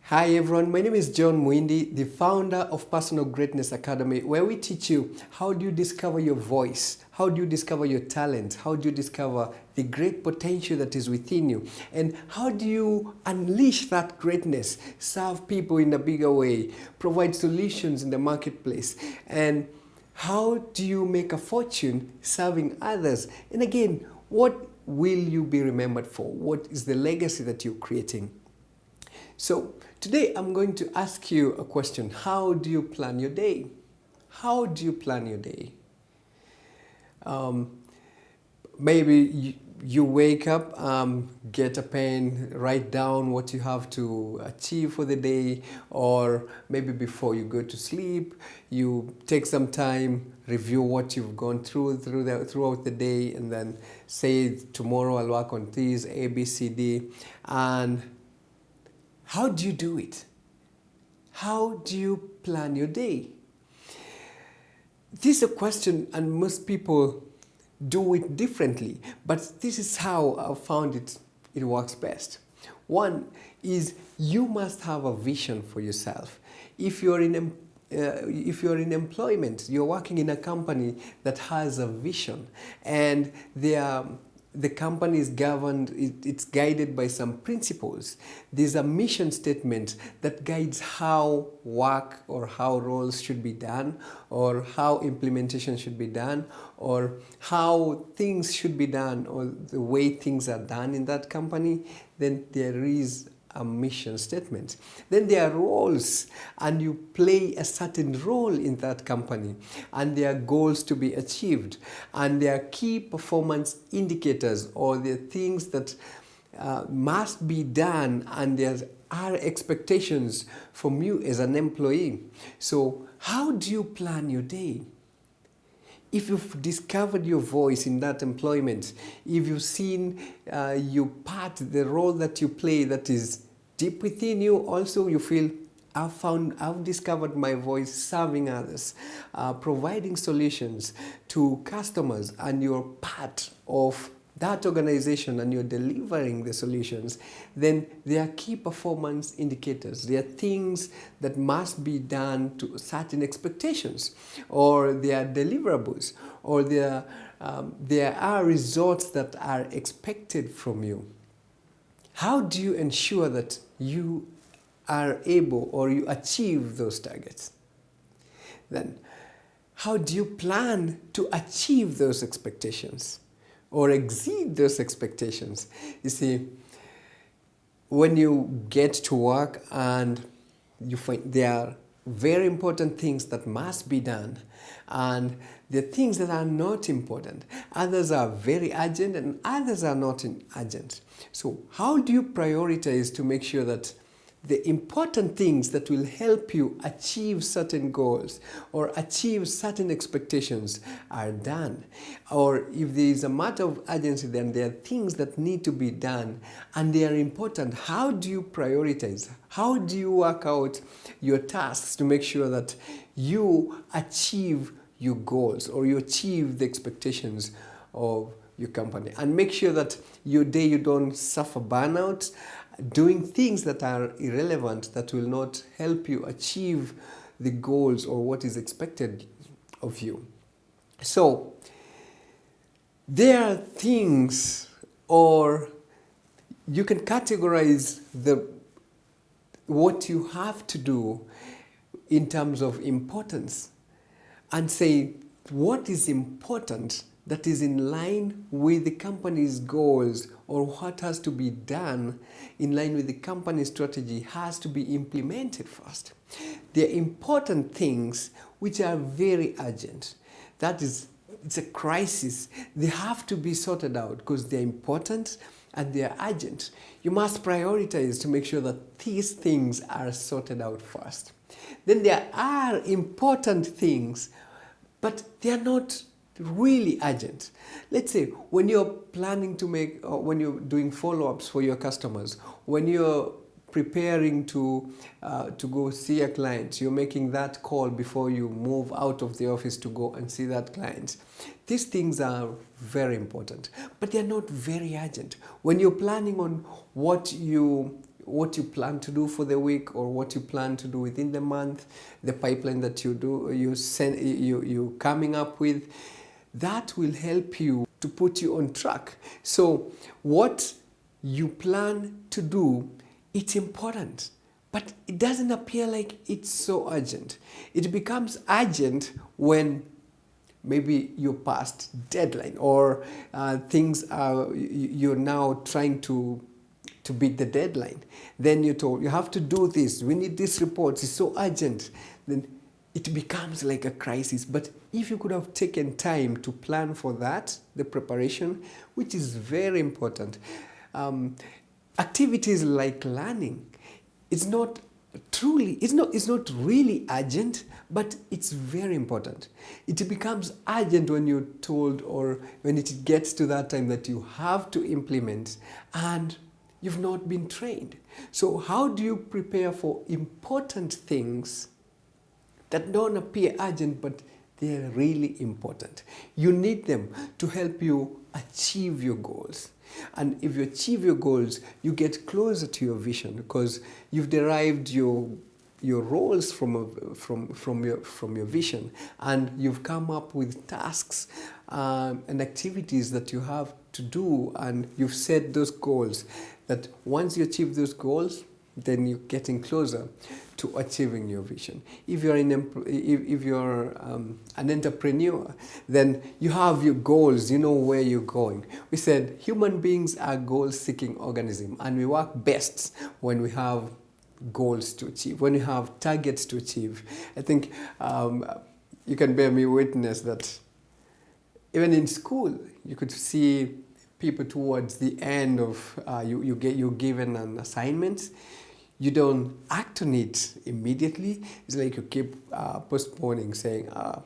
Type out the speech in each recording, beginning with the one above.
Hi everyone, my name is John Muindi, the founder of Personal Greatness Academy, where we teach you how do you discover your voice, how do you discover your talent, how do you discover the great potential that is within you, and how do you unleash that greatness, serve people in a bigger way, provide solutions in the marketplace, and how do you make a fortune serving others? And again, what will you be remembered for? What is the legacy that you're creating? So today I'm going to ask you a question. How do you plan your day? How do you plan your day? Um, Maybe you wake up, get a pen, write down what you have to achieve for the day, or maybe before you go to sleep, you take some time, review what you've gone throughout the day, and then say tomorrow I'll work on these A, B, C, D, and how do you do it? How do you plan your day? This is a question, and most people do it differently, but this is how I found it works best. One is you must have a vision for yourself. If you're in employment, you're working in a company that has a vision, and the company is governed, it's guided by some principles. There's a mission statement that guides how work or how roles should be done, or how implementation should be done, or how things should be done, or the way things are done in that company. Then there is a mission statement. Then there are roles, and you play a certain role in that company, and there are goals to be achieved, and there are key performance indicators, or the things that must be done, and there are expectations from you as an employee. So how do you plan your day? If you've discovered your voice in that employment, if you've seen the role that you play that is deep within you, also you feel, I've discovered my voice serving others, providing solutions to customers, and you're part of that organization and you're delivering the solutions, then there are key performance indicators. There are things that must be done to certain expectations, or there are deliverables, or there are results that are expected from you. How do you ensure that you are able or you achieve those targets? Then, how do you plan to achieve those expectations or exceed those expectations? You see, when you get to work and you find there are very important things that must be done, and the things that are not important, others are very urgent and others are not urgent. So how do you prioritize to make sure that the important things that will help you achieve certain goals or achieve certain expectations are done? Or if there is a matter of urgency, then there are things that need to be done and they are important. How do you prioritize? How do you work out your tasks to make sure that you achieve your goals or you achieve the expectations of your company, and make sure that your day you don't suffer burnout doing things that are irrelevant, that will not help you achieve the goals or what is expected of you? So there are things, or you can categorize what you have to do in terms of importance, and say what is important that is in line with the company's goals, or what has to be done in line with the company's strategy has to be implemented first. There are important things which are very urgent. That is, it's a crisis. They have to be sorted out because they're important and they're urgent. You must prioritize to make sure that these things are sorted out first. Then there are important things, but they are not really urgent. Let's say when you're planning to make, or when you're doing follow-ups for your customers, when you're preparing to go see a client, you're making that call before you move out of the office to go and see that client. These things are very important, but they're not very urgent. When you're planning on what you what you plan to do for the week or what you plan to do within the month, the pipeline that you coming up with. That will help you to put you on track. So what you plan to do, it's important, but it doesn't appear like it's so urgent. It becomes urgent when maybe you're past deadline, or things are, you're now trying to beat the deadline. Then you're told you have to do this, we need this report, it's so urgent. Then it becomes like a crisis. But if you could have taken time to plan for that, the preparation, which is very important. Activities like learning, it's not really urgent, but it's very important. It becomes urgent when you're told, or when it gets to that time that you have to implement and you've not been trained. So how do you prepare for important things that don't appear urgent, but they're really important? You need them to help you achieve your goals. And if you achieve your goals, you get closer to your vision, because you've derived your roles from your vision, and you've come up with tasks and activities that you have to do, and you've set those goals, that once you achieve those goals, then you're getting closer to achieving your vision. If you're an entrepreneur, then you have your goals, you know where you're going. We said human beings are goal-seeking organisms, and we work best when we have goals to achieve, when we have targets to achieve. I think you can bear me witness that even in school, you could see people towards the end of you're given an assignment. You don't act on it immediately. It's like you keep postponing, saying, I'll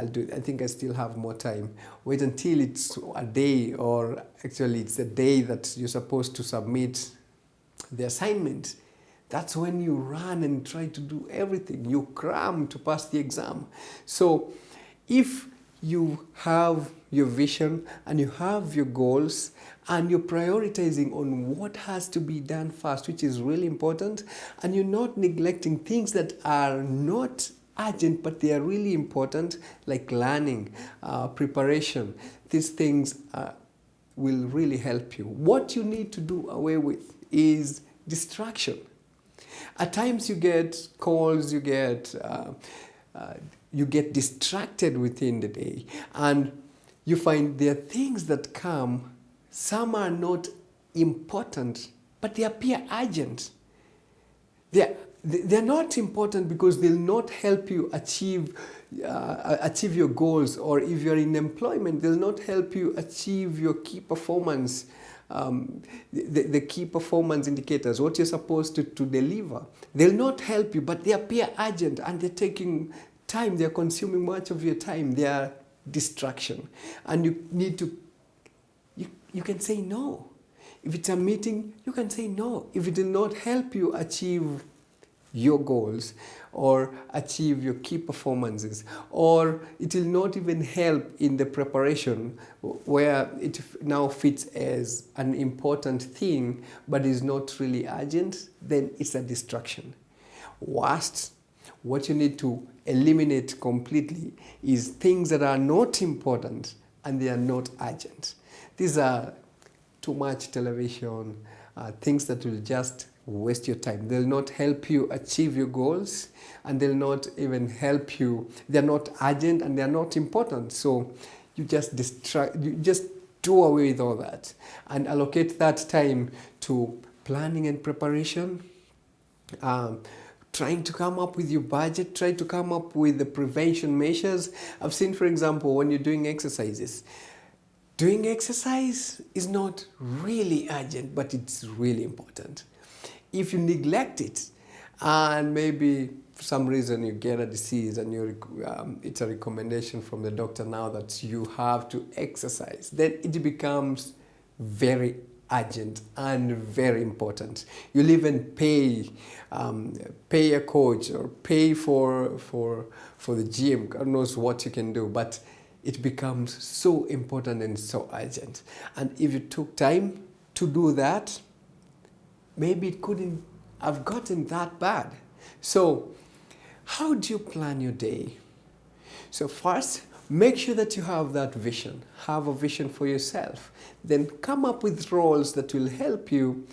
do it. I think I still have more time. Wait until it's a day, or actually it's a day that you're supposed to submit the assignment. That's when you run and try to do everything. You cram to pass the exam. So if you have your vision and you have your goals, and you're prioritizing on what has to be done first, which is really important, and you're not neglecting things that are not urgent but they are really important, like learning, preparation, these things will really help you. What you need to do away with is distraction. At times you get calls, you get distracted within the day, and you find there are things that come. Some are not important, but they appear urgent. They're not important because they'll not help you achieve your goals, or if you're in employment, they'll not help you achieve your key performance, the key performance indicators, what you're supposed to deliver. They'll not help you, but they appear urgent, and they're taking time, they're consuming much of your time, they are distraction. And you need to you can say no. If it's a meeting, you can say no. If it will not help you achieve your goals or achieve your key performances, or it will not even help in the preparation where it now fits as an important thing but is not really urgent, then it's a distraction. Worst, what you need to eliminate completely is things that are not important and they are not urgent. These are too much television, things that will just waste your time. They'll not help you achieve your goals, and they'll not even help you. They're not urgent and they're not important. So you just do away with all that and allocate that time to planning and preparation, trying to come up with your budget, try to come up with the prevention measures. I've seen, for example, when you're doing exercises, doing exercise is not really urgent, but it's really important. If you neglect it, and maybe for some reason you get a disease and it's a recommendation from the doctor now that you have to exercise, then it becomes very urgent and very important. You'll even pay a coach or pay for the gym. God knows what you can do, but it becomes so important and so urgent. And if you took time to do that, maybe it couldn't have gotten that bad. So, how do you plan your day? So first, make sure that you have that vision. Have a vision for yourself. Then come up with roles that will help you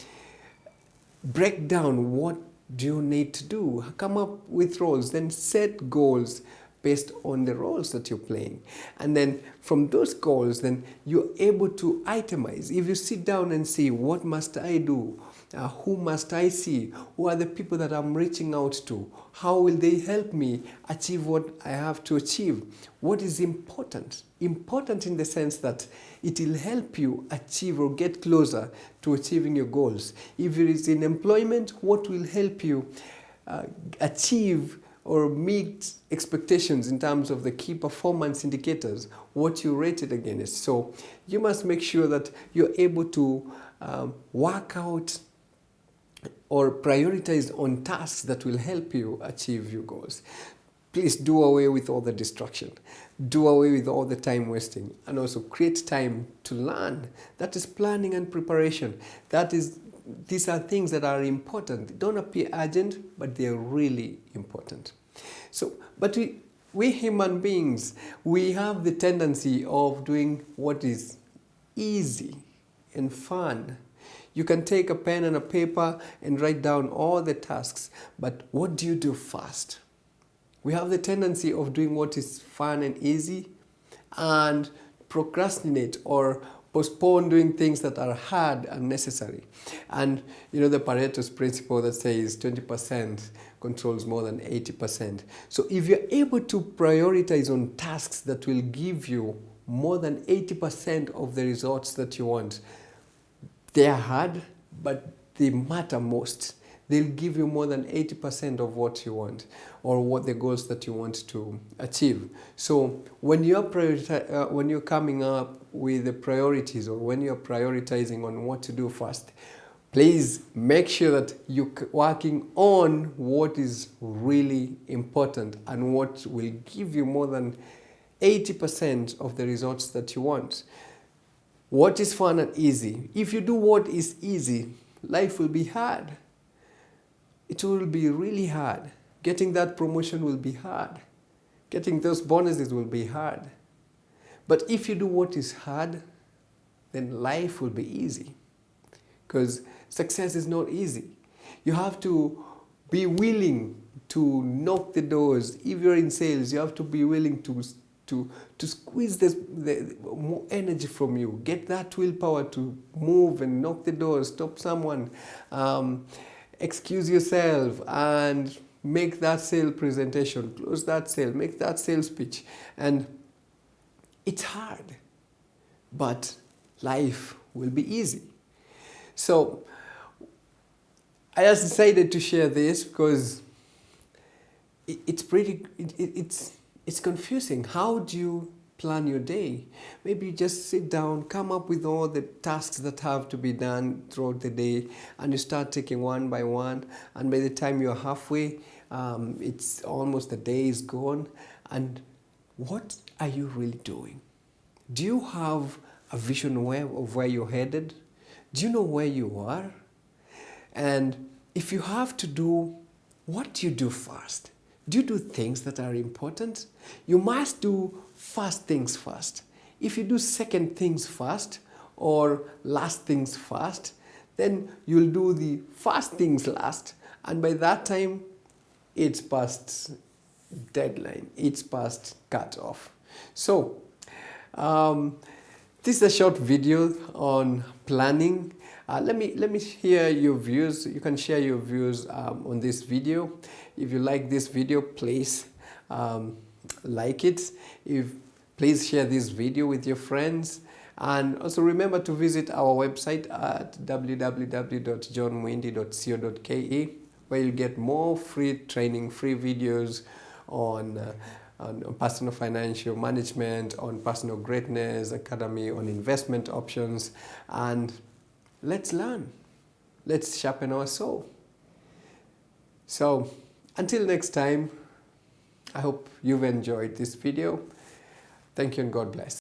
break down what do you need to do. Come up with roles. Then set goals based on the roles that you're playing. And then from those goals, then you're able to itemize. If you sit down and say, what must I do? Who must I see? Who are the people that I'm reaching out to? How will they help me achieve what I have to achieve? What is important? Important in the sense that it will help you achieve or get closer to achieving your goals. If it is in employment, what will help you achieve or meet expectations in terms of the key performance indicators, what you rated against. So you must make sure that you're able to work out or prioritize on tasks that will help you achieve your goals. Please do away with all the distraction. Do away with all the time wasting, and also create time to learn. That is planning and preparation. These are things that are important. They don't appear urgent, but they're really important. So, but we human beings, we have the tendency of doing what is easy and fun. You can take a pen and a paper and write down all the tasks, but what do you do first? We have the tendency of doing what is fun and easy and procrastinate or postpone doing things that are hard and necessary. And you know the Pareto's principle that says 20% controls more than 80%. So if you're able to prioritize on tasks that will give you more than 80% of the results that you want, they are hard, but they matter most. They'll give you more than 80% of what you want or what the goals that you want to achieve. So when you're coming up with the priorities or when you're prioritizing on what to do first, please make sure that you're working on what is really important and what will give you more than 80% of the results that you want. What is fun and easy? If you do what is easy, life will be hard. It will be really hard. Getting that promotion will be hard. Getting those bonuses will be hard. But if you do what is hard, then life will be easy. Because success is not easy. You have to be willing to knock the doors. If you're in sales, you have to be willing to squeeze the more energy from you. Get that willpower to move and knock the doors, stop someone, excuse yourself and make that sale presentation, close that sale, make that sales pitch. And it's hard, but life will be easy. So I just decided to share this because it's confusing. How do you plan your day? Maybe you just sit down, come up with all the tasks that have to be done throughout the day, and you start taking one by one. And by the time you're halfway, it's almost the day is gone. And what are you really doing? Do you have a vision of where you're headed? Do you know where you are? And if you have to do, what do you do first? Do you do things that are important? You must do first things first. If you do second things first or last things first, then you'll do the first things last. And by that time, it's past deadline. It's past cutoff. So, this is a short video on planning. Let me hear your views. You can share your views on this video. If you like this video, please like it. Please share this video with your friends. And also remember to visit our website at www.johnmwindi.co.ke, where you'll get more free training, free videos on personal financial management, on personal greatness academy, on investment options. And let's learn. Let's sharpen our soul. So until next time, I hope you've enjoyed this video. Thank you and God bless.